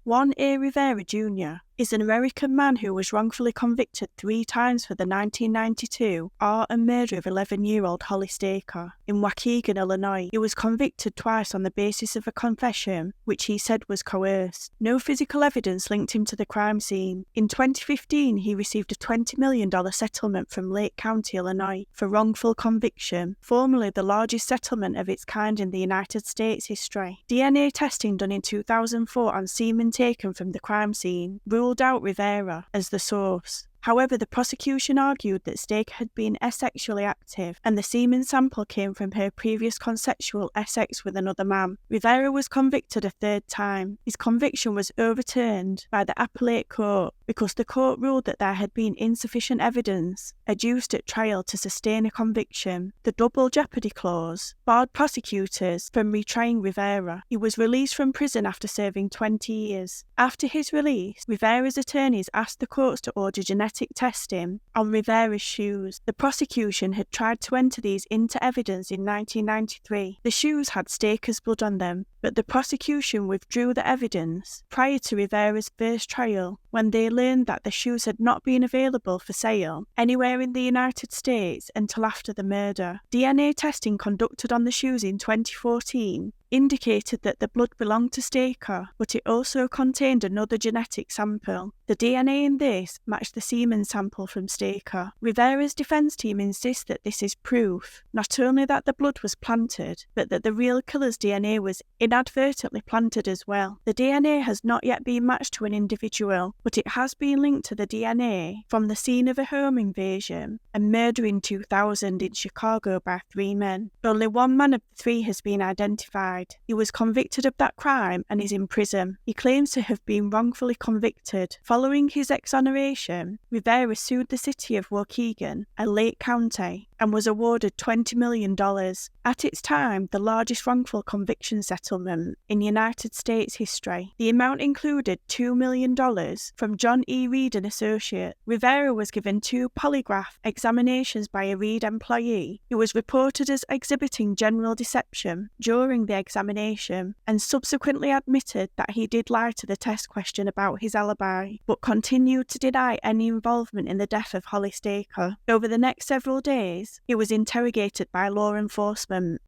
Juan Rivera Jr. is an American man who was wrongfully convicted 3 times for the 1992 art and murder of 11-year-old Holly Staker in Waukegan, Illinois. He was convicted twice on the basis of a confession, which he said was coerced. No physical evidence linked him to the crime scene. In 2015, he received a $20 million settlement from Lake County, Illinois, for wrongful conviction, formerly the largest settlement of its kind in the United States history. DNA testing done in 2004 on semen taken from the crime scene ruled out Rivera as the source. However, the prosecution argued that Staker had been asexually active and the semen sample came from her previous consensual sex with another man. Rivera was convicted a 3rd time. His conviction was overturned by the appellate court because the court ruled that there had been insufficient evidence adduced at trial to sustain a conviction. The double jeopardy clause barred prosecutors from retrying Rivera. He was released from prison after serving 20 years. After his release, Rivera's attorneys asked the courts to order genetic testing on Rivera's shoes. The prosecution had tried to enter these into evidence in 1993. The shoes had Staker's blood on them, but the prosecution withdrew the evidence prior to Rivera's first trial when they learned that the shoes had not been available for sale anywhere in the United States until after the murder. DNA testing conducted on the shoes in 2014 indicated that the blood belonged to Staker, but it also contained another genetic sample. The DNA in this matched the semen sample from Staker. Rivera's defense team insists that this is proof not only that the blood was planted, but that the real killer's DNA was inadvertently planted as well. The DNA has not yet been matched to an individual, but it has been linked to the DNA from the scene of a home invasion and murder in 2000 in Chicago by 3 men. Only 1 man of the 3 has been identified. He was convicted of that crime and is in prison. He claims to have been wrongfully convicted. Following his exoneration, Rivera sued the city of Waukegan and Lake County and was awarded $20 million. At its time, the largest wrongful conviction settlement in United States history. The amount included $2 million from John E. Reed, an associate. Rivera was given 2 polygraph examinations by a Reed employee who was reported as exhibiting general deception during the examination and subsequently admitted that he did lie to the test question about his alibi, but continued to deny any involvement in the death of Holly Staker. Over the next several days, he was interrogated by law enforcement.